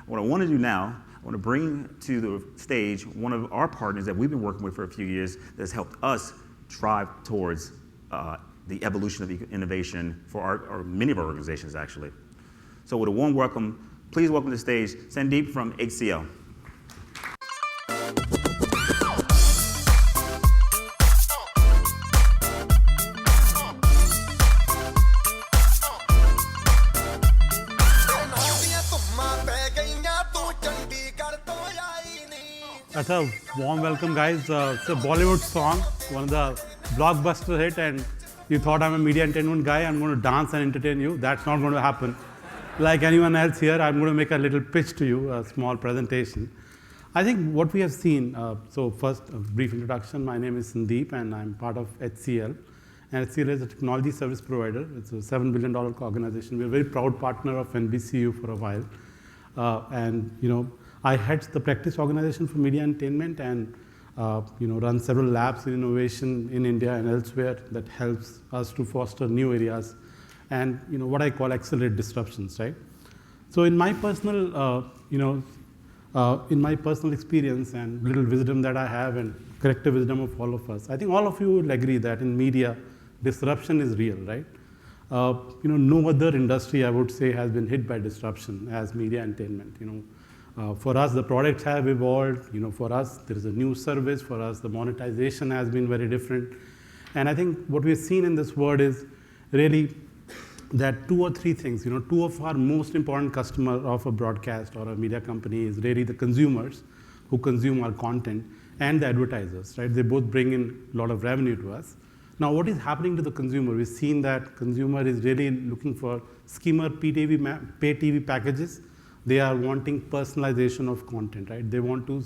What I want to do now, I want to bring to the stage one of our partners that we've been working with for a few years that's helped us drive towards the evolution of innovation for or many of our organizations, actually. So with a warm welcome, please welcome to the stage Sandeep from HCL. That's a warm welcome, guys. It's a Bollywood song, one of the blockbuster hit, and you thought I'm a media entertainment guy, I'm going to dance and entertain you. That's not going to happen. Like anyone else here, I'm going to make a little pitch to you, a small presentation. I think what we have seen, so first, a brief introduction. My name is Sandeep, and I'm part of HCL. And HCL is a technology service provider. It's a $7 billion organization. We're a very proud partner of NBCU for a while. I head the practice organization for media entertainment and run several labs in innovation in India and elsewhere that helps us to foster new areas and what I call accelerate disruptions, right? So in my personal experience and little wisdom that I have and collective wisdom of all of us, I think all of you will agree that in media, disruption is real, right? No other industry, I would say, has been hit by disruption as media entertainment. For us, the products have evolved. For us, there is a new service. For us, the monetization has been very different. And I think what we've seen in this world is really that two or three things. Two of our most important customers of a broadcast or a media company is really the consumers who consume our content and the advertisers, right? They both bring in a lot of revenue to us. Now, what is happening to the consumer? We've seen that consumer is really looking for skimmer pay TV packages. They are wanting personalization of content, right? They want to,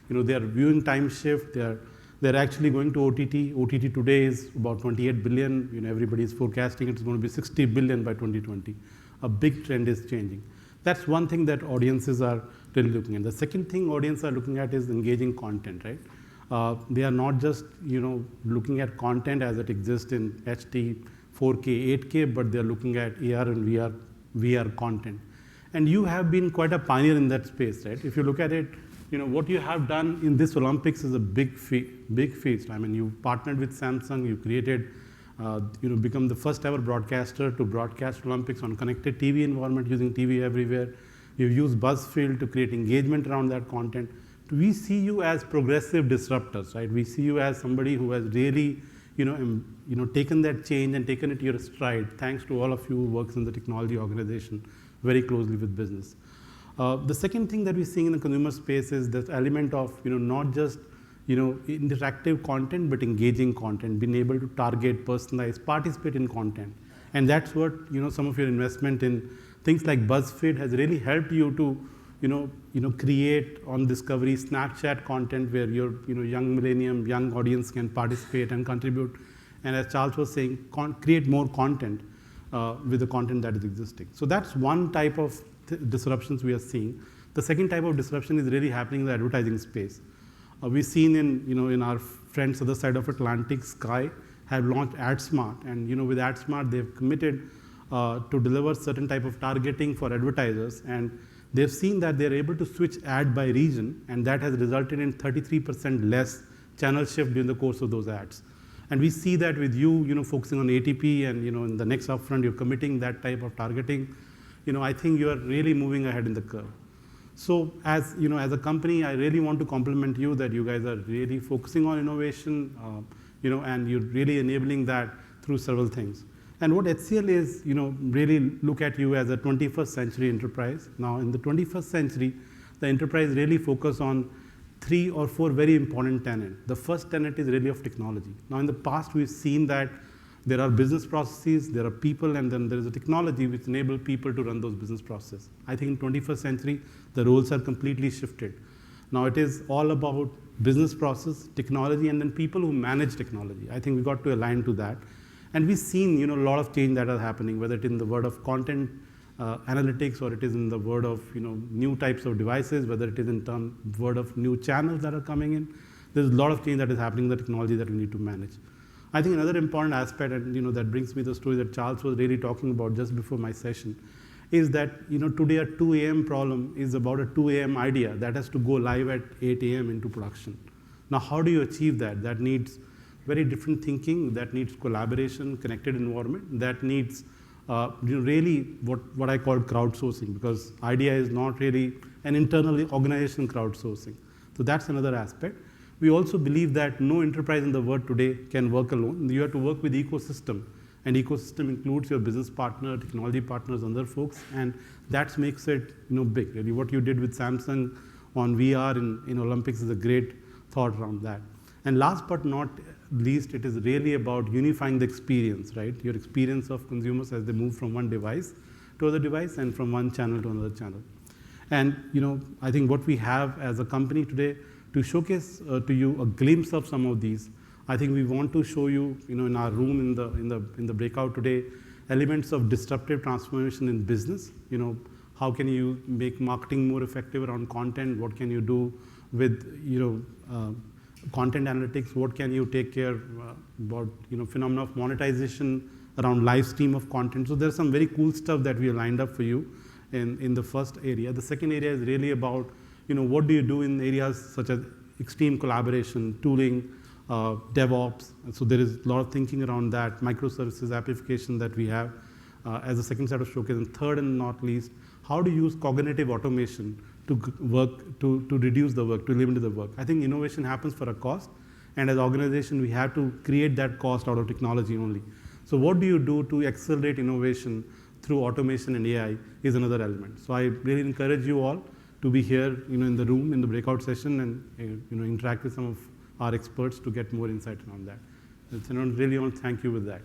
they are viewing time shift. They're actually going to OTT. OTT today is about 28 billion. Everybody is forecasting it's going to be 60 billion by 2020. A big trend is changing. That's one thing that audiences are really looking at. The second thing audiences are looking at is engaging content, right? They are not just, looking at content as it exists in HD, 4K, 8K, but they're looking at AR and VR content. And you have been quite a pioneer in that space, right? If you look at it, what you have done in this Olympics is a big feat. I mean, you partnered with Samsung, you created, become the first ever broadcaster to broadcast Olympics on connected TV environment using TV everywhere. You've used BuzzFeed to create engagement around that content. We see you as progressive disruptors, right? We see you as somebody who has really, taken that change and taken it to your stride, thanks to all of you who works in the technology organization very closely with business. The second thing that we're seeing in the consumer space is this element of, not just, interactive content, but engaging content, being able to target, personalize, participate in content. And that's what, some of your investment in things like BuzzFeed has really helped you to, create on Discovery Snapchat content where your, young millennium, young audience can participate and contribute. And as Charles was saying, create more content with the content that is existing. So that's one type of disruptions we are seeing. The second type of disruption is really happening in the advertising space. We've seen in our friends other side of Atlantic, Sky, have launched AdSmart. And with AdSmart, they've committed to deliver certain type of targeting for advertisers. And they've seen that they're able to switch ad by region, and that has resulted in 33% less channel shift during the course of those ads. And we see that with you, focusing on ATP and, in the next upfront, you're committing that type of targeting. I think you are really moving ahead in the curve. So as a company, I really want to compliment you that you guys are really focusing on innovation, and you're really enabling that through several things. And what HCL is, really look at you as a 21st century enterprise. Now, in the 21st century, the enterprise really focus on 3 or 4 very important tenets. The first tenet is really of technology. Now, in the past, we've seen that there are business processes, there are people, and then there is a technology which enable people to run those business processes. I think in 21st century, the roles are completely shifted. Now, it is all about business process, technology, and then people who manage technology. I think we got to align to that. And we've seen, a lot of change that are happening, whether it is in the world of content analytics, or it is in the world of, new types of devices, whether it is in word of new channels that are coming in. There's a lot of change that is happening in the technology that we need to manage. I think another important aspect, and that brings me the story that Charles was really talking about just before my session, is that today a 2 a.m. problem is about a 2 a.m. idea that has to go live at 8 a.m. into production. Now, how do you achieve that? That needs very different thinking, that needs collaboration, connected environment, that needs really what I call crowdsourcing, because idea is not really an internal organization crowdsourcing. So that's another aspect. We also believe that no enterprise in the world today can work alone. You have to work with ecosystem, and ecosystem includes your business partner, technology partners, other folks, and that makes it big. Really, what you did with Samsung on VR in Olympics is a great thought around that. And last but not least, it is really about unifying the experience, right? Your experience of consumers as they move from one device to other device and from one channel to another channel. And I think what we have as a company today to showcase to you a glimpse of some of these, I think we want to show you, in our room in the breakout today, elements of disruptive transformation in business. How can you make marketing more effective around content? What can you do with content analytics? What can you take care about phenomena of monetization around live stream of content? So there's some very cool stuff that we have lined up for you in the first area. The second area is really about what do you do in areas such as extreme collaboration, tooling, DevOps. And so there is a lot of thinking around that, microservices application that we have as a second set of showcase. And third and not least, how to use cognitive automation to work, to reduce the work, to limit the work. I think innovation happens for a cost, and as an organization, we have to create that cost out of technology only. So what do you do to accelerate innovation through automation and AI is another element. So I really encourage you all to be here, in the room, in the breakout session, and interact with some of our experts to get more insight on that. And so I really want to thank you with that.